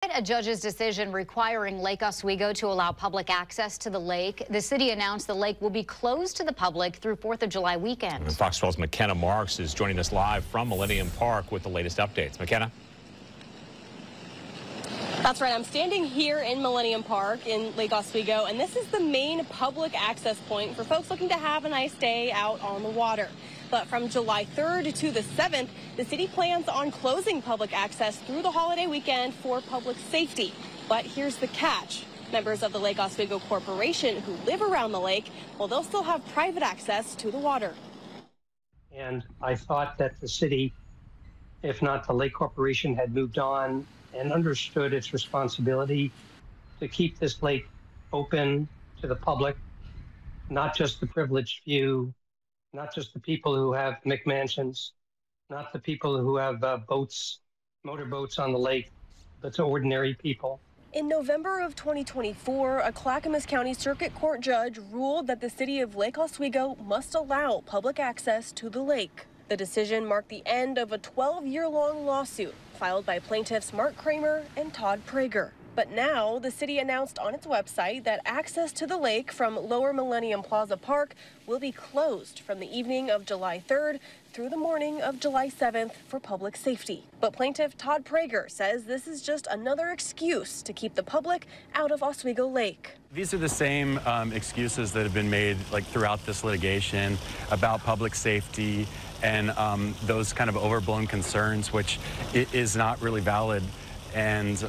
A judge's decision requiring Lake Oswego to allow public access to the lake. The city announced the lake will be closed to the public through 4th of July weekend. And Fox 12's McKenna Marks is joining us live from Millennium Park with the latest updates. McKenna? That's right. I'm standing here in Millennium Park in Lake Oswego, and this is the main public access point for folks looking to have a nice day out on the water. But from July 3rd to the 7th, the city plans on closing public access through the holiday weekend for public safety. But here's the catch. Members of the Lake Oswego Corporation who live around the lake, well, they'll still have private access to the water. And I thought that the city, if not the Lake Corporation, had moved on and understood its responsibility to keep this lake open to the public, not just the privileged few, not just the people who have McMansions, not the people who have boats, motorboats on the lake, but to ordinary people. In November of 2024, a Clackamas County Circuit Court judge ruled that the city of Lake Oswego must allow public access to the lake. The decision marked the end of a 12-year-long lawsuit filed by plaintiffs Mark Kramer and Todd Prager. But now the city announced on its website that access to the lake from Lower Millennium Plaza Park will be closed from the evening of July 3rd through the morning of July 7th for public safety. But plaintiff Todd Prager says this is just another excuse to keep the public out of Oswego Lake. These are the same excuses that have been made throughout this litigation about public safety and those kind of overblown concerns, which is not really valid and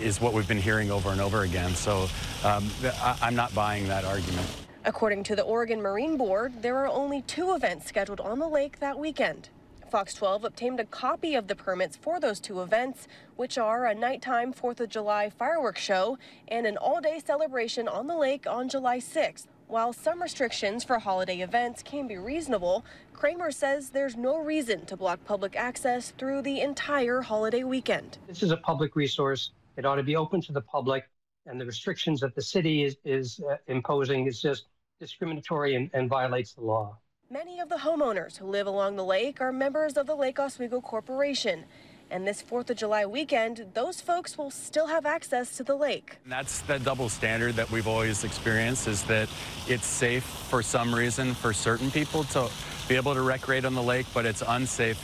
is what we've been hearing over and over again. So I'm not buying that argument. According to the Oregon Marine Board, there are only 2 events scheduled on the lake that weekend. Fox 12 obtained a copy of the permits for those 2 events, which are a nighttime 4th of July fireworks show and an all-day celebration on the lake on July 6th. While some restrictions for holiday events can be reasonable, Kramer says there's no reason to block public access through the entire holiday weekend. This is a public resource. It ought to be open to the public, and the restrictions that the city is imposing is just discriminatory and violates the law. Many of the homeowners who live along the lake are members of the Lake Oswego Corporation. And this 4th of July weekend, those folks will still have access to the lake. And that's the double standard that we've always experienced, is that it's safe for some reason for certain people to be able to recreate on the lake, but it's unsafe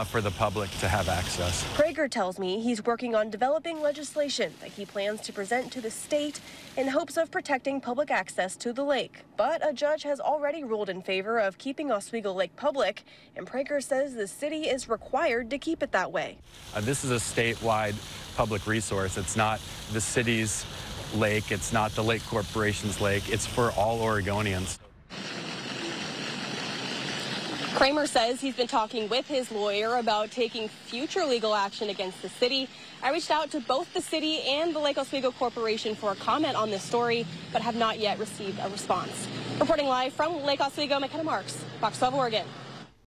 for the public to have access. Prager tells me he's working on developing legislation that he plans to present to the state in hopes of protecting public access to the lake. But a judge has already ruled in favor of keeping Oswego Lake public, and Prager says the city is required to keep it that way. This is a statewide public resource. It's not the city's lake. It's not the Lake Corporation's lake. It's for all Oregonians. Kramer says he's been talking with his lawyer about taking future legal action against the city. I reached out to both the city and the Lake Oswego Corporation for a comment on this story, but have not yet received a response. Reporting live from Lake Oswego, McKenna Marks, Fox 12 Oregon.